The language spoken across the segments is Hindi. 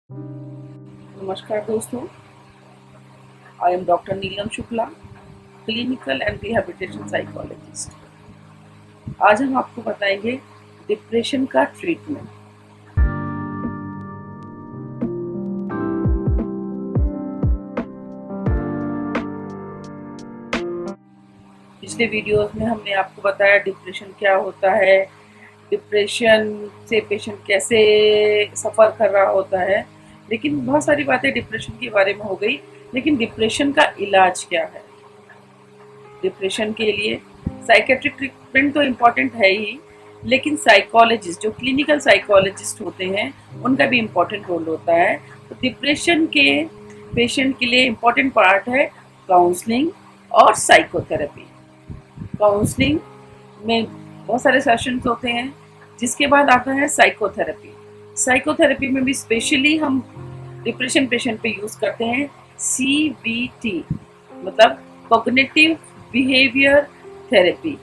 नमस्कार दोस्तों, I am doctor Neelam Shukla, clinical and rehabilitation psychologist. आज हम आपको बताएंगे डिप्रेशन का ट्रीटमेंट। पिछले वीडियोस में हमने आपको बताया डिप्रेशन क्या होता है, डिप्रेशन से पेशेंट कैसे सफ़र कर रहा होता है। लेकिन बहुत सारी बातें डिप्रेशन के बारे में हो गई, लेकिन डिप्रेशन का इलाज क्या है? डिप्रेशन के लिए साइकेट्रिक ट्रीटमेंट तो इम्पॉर्टेंट है ही, लेकिन साइकोलॉजिस्ट जो क्लिनिकल साइकोलॉजिस्ट होते हैं उनका भी इम्पॉर्टेंट रोल होता है। तो डिप्रेशन के पेशेंट के लिए इम्पॉर्टेंट पार्ट है काउंसलिंग और साइकोथेरेपी। काउंसलिंग में बहुत सारे सेशंस होते हैं, जिसके बाद आता है साइकोथेरेपी। साइकोथेरेपी में भी स्पेशली हम डिप्रेशन पेशेंट पे यूज़ करते हैं CBT, मतलब cognitive behaviour therapy.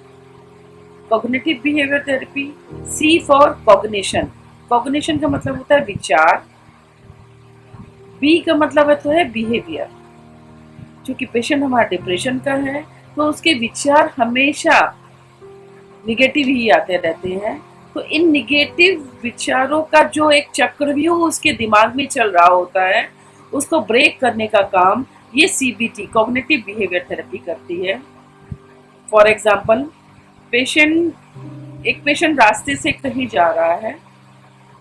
Cognitive behaviour therapy, C for cognition. Cognition का मतलब होता है विचार, B का मतलब है बिहेवियर। क्योंकि पेशेंट हमारा डिप्रेशन का है तो उसके विचार हमेशा निगेटिव ही आते रहते हैं। तो इन निगेटिव विचारों का जो एक चक्रव्यूह उसके दिमाग में चल रहा होता है, उसको ब्रेक करने का काम ये CBT कॉग्निटिव बिहेवियर थेरेपी करती है। फॉर एग्जाम्पल, एक पेशेंट रास्ते से कहीं जा रहा है,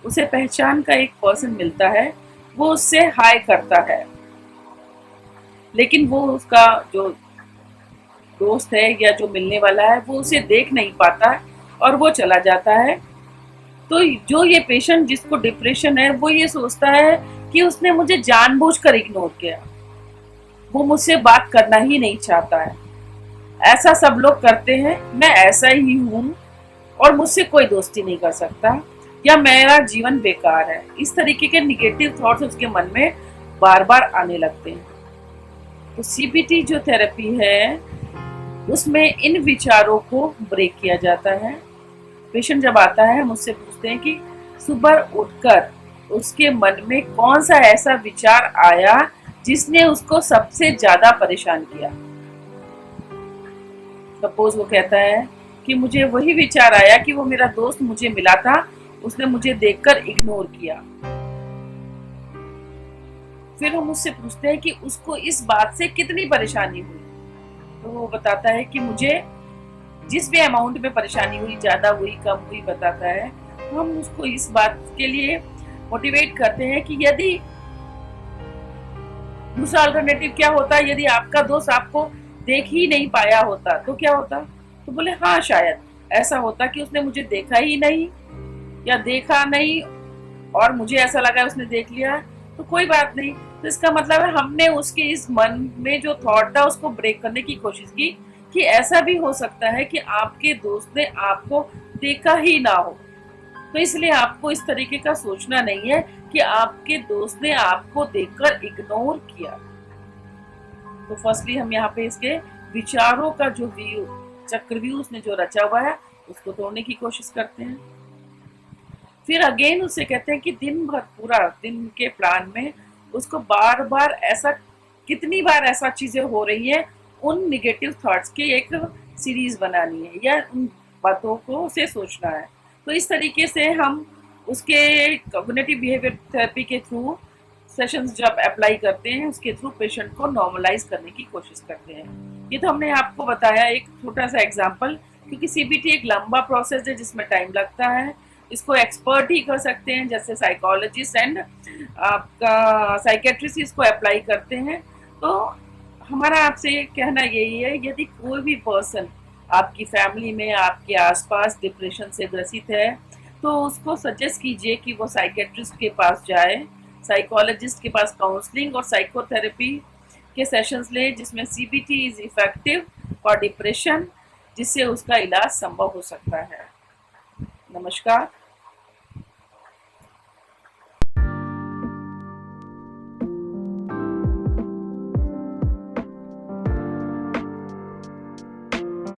उसे पहचान का एक पर्सन मिलता है, वो उससे हाय करता है, लेकिन वो उसका जो दोस्त है या जो मिलने वाला है वो उसे देख नहीं पाता और वो चला जाता है। तो जो ये पेशेंट जिसको डिप्रेशन है वो ये सोचता है कि उसने मुझे जानबूझकर इग्नोर किया, वो मुझसे बात करना ही नहीं चाहता है, ऐसा सब लोग करते हैं, मैं ऐसा ही हूँ और मुझसे कोई दोस्ती नहीं कर सकता, या मेरा जीवन बेकार है। इस तरीके के निगेटिव थॉट्स उसके मन में बार बार आने लगते हैं। तो CBT जो थेरेपी है उसमें इन विचारों को ब्रेक किया जाता है। पेशेंट जब आता है हम उससे पूछते हैं कि सुबह उठकर उसके मन में कौन सा ऐसा विचार आया जिसने उसको सबसे ज्यादा परेशान किया। सपोज वो कहता है कि मुझे वही विचार आया कि वो मेरा दोस्त मुझे मिला था, उसने मुझे देखकर इग्नोर किया। फिर हम उससे पूछते हैं कि उसको इस बात से कितनी परेशानी हुई, तो वो बताता है कि मुझे जिस भी अमाउंट में परेशानी हुई, ज्यादा हुई कम हुई, बताता है। तो हम उसको इस बात के लिए मोटिवेट करते हैं कि यदि दूसरा अल्टरनेटिव क्या होता, यदि आपका दोस्त आपको देख ही नहीं पाया होता तो क्या होता? तो बोले हाँ, शायद ऐसा होता कि उसने मुझे देखा ही नहीं या देखा नहीं और मुझे ऐसा लगा उसने देख लिया, तो कोई बात नहीं। तो इसका मतलब है हमने उसके इस मन में जो थॉट था उसको ब्रेक करने की कोशिश की कि ऐसा भी हो सकता है कि आपके दोस्त ने आपको देखा ही ना हो। तो इसलिए आपको इस तरीके का सोचना नहीं है कि आपके दोस्त ने आपको देखकर इग्नोर किया। तो फर्स्टली हम यहाँ पे इसके विचारों का जो चक्रव्यूह उसने जो रचा हुआ है उसको तोड़ने की कोशिश करते हैं। फिर अगेन उससे कहते हैं कि दिन भर पूरा दिन के प्लान में उसको बार बार ऐसा कितनी बार ऐसा चीजें हो रही है, उन निगेटिव थॉट्स की एक सीरीज बनानी है या उन बातों को उसे सोचना है। तो इस तरीके से हम उसके कॉग्निटिव बिहेवियर थेरेपी के थ्रू सेशंस जब अप्लाई करते हैं उसके थ्रू पेशेंट को नॉर्मलाइज करने की कोशिश करते हैं। ये तो हमने आपको बताया एक छोटा सा एग्जांपल, क्योंकि CBT एक लंबा प्रोसेस है जिसमें टाइम लगता है। इसको एक्सपर्ट ही कर सकते हैं, जैसे साइकोलॉजिस्ट एंड आपका साइकेट्रिस्ट इसको अप्लाई करते हैं। तो हमारा आपसे कहना यही है, यदि कोई भी पर्सन आपकी फैमिली में आपके आसपास डिप्रेशन से ग्रसित है तो उसको सजेस्ट कीजिए कि वो साइकेट्रिस्ट के पास जाए, साइकोलॉजिस्ट के पास काउंसलिंग और साइकोथेरेपी के सेशंस ले, जिसमें CBT is effective for depression, जिससे उसका इलाज संभव हो सकता है। नमस्कार।